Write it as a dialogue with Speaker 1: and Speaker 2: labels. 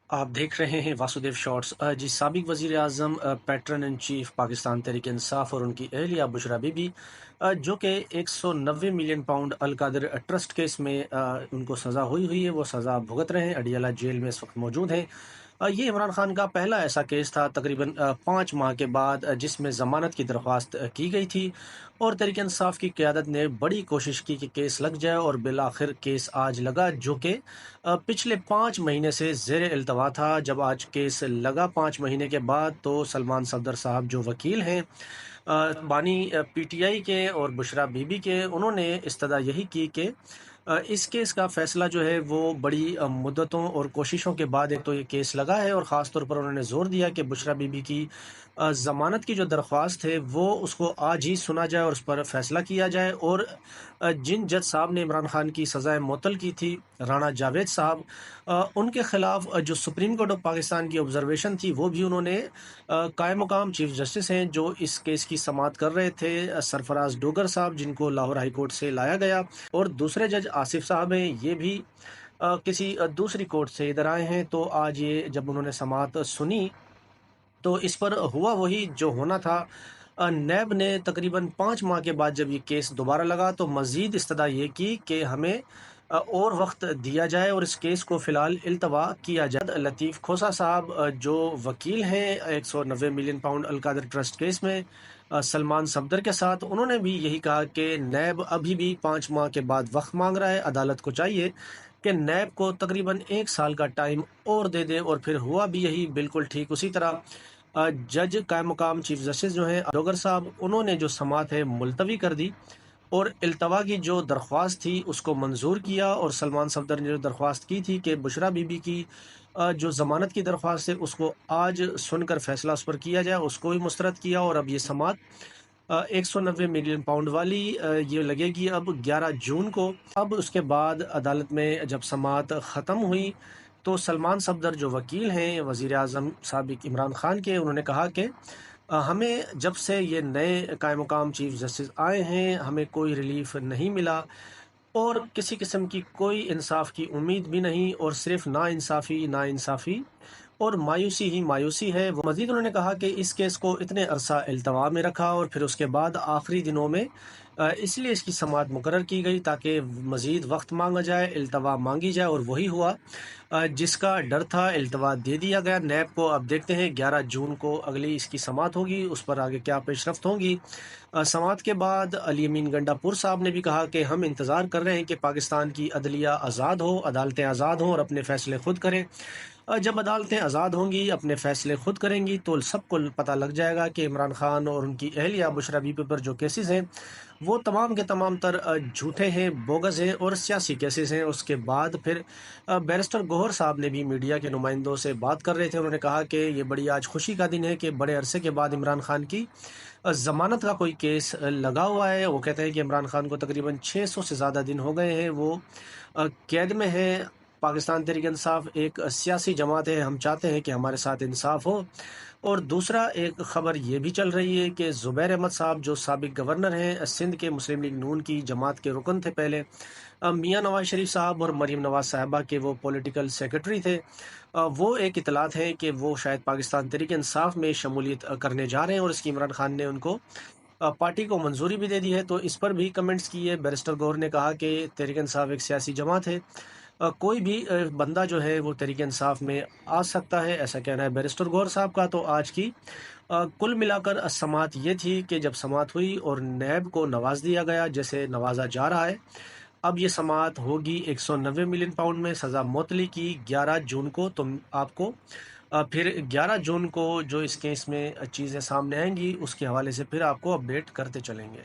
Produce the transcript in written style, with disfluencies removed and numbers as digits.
Speaker 1: आप देख रहे हैं वासुदेव शॉर्ट्स। जी, साबिक वज़ीर आज़म pattern in chief Pakistan Tehreek Insaf और उनकी अहलिया बुशरा बीबी, जो कि 190 million pound Al-Qadir trust case में उनको सज़ा हुई है, वो सज़ा भुगत रहे हैं। अडियाला जेल में इस वक्त मौजूद हैं। ये इमरान खान का पहला ऐसा केस था तकरीबन 5 माह के बाद, जिसमें ज़मानत की दरख्वास्त की गई थी, और तहरीक इंसाफ की क़यादत ने बड़ी कोशिश की कि केस लग जाए, और बिलाखिर केस आज लगा, जो कि पिछले 5 महीने से ज़ेर इल्तवा था। जब आज केस लगा 5 महीने के बाद, तो सलमान सफदर साहब जो वकील हैं बानी पीटीआई के और बुशरा बीबी के, उन्होंने इस्तदा यही की कि इस केस का फ़ैसला जो है वो बड़ी मुद्दतों और कोशिशों के बाद एक तो ये केस लगा है, और ख़ास तौर पर उन्होंने ज़ोर दिया कि बुशरा बीबी की ज़मानत की जो दरख्वास्त है वो उसको आज ही सुना जाए और उस पर फ़ैसला किया जाए। और जिन जज साहब ने इमरान खान की सज़ाएं मुअत्तल की थी, राणा जावेद साहब, उनके ख़िलाफ़ जो सुप्रीम कोर्ट ऑफ पाकिस्तान की ऑब्जर्वेशन थी, वो भी उन्होंने कायम मकाम चीफ जस्टिस हैं जो इस केस की समाअत कर रहे थे, सरफराज डोगर साहब, जिनको लाहौर हाई कोर्ट से लाया गया, और दूसरे जज आसिफ साहब हैं, ये भी किसी दूसरी कोर्ट से इधर आए हैं। तो आज ये जब उन्होंने समाअत सुनी, तो इस पर हुआ वही जो होना था। नैब ने तकरीबन 5 माह के बाद जब ये केस दोबारा लगा, तो मज़ीद इस्तदा ये की कि हमें और वक्त दिया जाए और इस केस को फ़िलहाल इल्तवा किया जाए। लतीफ़ खोसा साहब, जो वकील हैं 190 million pound Al-Qadir trust case में सलमान सफदर के साथ, उन्होंने भी यही कहा कि नैब अभी भी 5 माह के बाद वक्त मांग रहा है। अदालत को चाहिए कि नैब को तकरीबन 1 साल का टाइम और दे दे, और फिर हुआ भी यही बिल्कुल ठीक उसी तरह। जज कायम मकाम चीफ जस्टिस जो हैं डोगर साहब, उन्होंने जो समाअत है मुलतवी कर दी, और इल्तवा की जो दरख्वास्त थी उसको मंजूर किया। और सलमान सफदर ने जो दरख्वास्त की थी कि बुशरा बीबी की जो ज़मानत की दरख्वास्त है उसको आज सुनकर फ़ैसला उस पर किया जाए, उसको भी मुस्तरद किया। और अब ये समाअत 190 मिलियन पाउंड वाली ये लगेगी अब 11 जून को। अब उसके बाद अदालत में जब समाअत ख़त्म हुई, तो सलमान सफदर जो वकील हैं वज़ीर आज़म साबिक इमरान खान के, उन्होंने कहा कि हमें जब से ये नए कायम मकाम चीफ जस्टिस आए हैं, हमें कोई रिलीफ नहीं मिला, और किसी किस्म की कोई इंसाफ की उम्मीद भी नहीं, और सिर्फ नाइंसाफ़ी और मायूसी ही मायूसी है। वो मज़ीद उन्होंने कहा कि इस केस को इतने अरसा इल्तवा में रखा, और फिर उसके बाद आखिरी दिनों में इसलिए इसकी समाअत मुकर्रर की गई ताकि मज़ीद वक्त मांगा जाए, इल्तवा मांगी जाए, और वही हुआ। जिसका डर था इल्तवा दे दिया गया नैब को। अब देखते हैं 11 जून को अगली इसकी समाअत होगी, उस पर आगे क्या पेशरफ्त होंगी। समाअत के बाद अली अमीन गंडापुर साहब ने भी कहा कि हम इंतज़ार कर रहे हैं कि पाकिस्तान की अदलिया आज़ाद हो, अदालतें आज़ाद हों और अपने फ़ैसले खुद करें। जब अदालतें आज़ाद होंगी, अपने फ़ैसले खुद करेंगी, तो सबको पता लग जाएगा कि इमरान खान और उनकी अहलिया बुशरा बीबी पर जो केसेस हैं वो तमाम के तमाम तर झूठे हैं, बोगस हैं और सियासी केसेस हैं। उसके बाद फिर बैरिस्टर गौहर साहब ने भी मीडिया के नुमाइंदों से बात कर रहे थे। उन्होंने कहा कि ये बड़ी आज खुशी का दिन है कि बड़े अरसे के बाद इमरान खान की ज़मानत का कोई केस लगा हुआ है। वो कहते हैं कि इमरान खान को तकरीबन 600 से ज़्यादा दिन हो गए हैं, वो कैद में है। पाकिस्तान तहरीक इंसाफ एक सियासी जमात है, हम चाहते हैं कि हमारे साथ इंसाफ हो। और दूसरा एक ख़बर ये भी चल रही है कि ज़ुबैर अहमद साहब, जो साबिक गवर्नर हैं सिंध के, मुस्लिम लीग नून की जमात के रुकन थे पहले, मियाँ नवाज शरीफ साहब और मरीम नवाज साहिबा के वो पॉलिटिकल सेक्रेटरी थे, वो एक इतलात है कि वो शायद पाकिस्तान तहरीक इंसाफ में शमूलियत करने जा रहे हैं, और इसकी इमरान खान ने उनको पार्टी को मंजूरी भी दे दी है। तो इस पर भी कमेंट्स किए। बैरिस्टर गौहर ने कहा कि तहरीक इंसाफ एक सियासी जमात है, कोई भी बंदा जो है वो तहरीक इंसाफ में आ सकता है, ऐसा कहना है बैरिस्टर गौहर साहब का। तो आज की कुल मिलाकर समाअत ये थी कि जब समाअत हुई और नैब को नवाज दिया गया जैसे नवाजा जा रहा है, अब ये समाअत होगी 190 मिलियन पाउंड में सज़ा मुअत्तली की 11 जून को। तुम आपको फिर 11 जून को जो इस केस में चीज़ें सामने आएंगी उसके हवाले से फिर आपको अपडेट करते चलेंगे।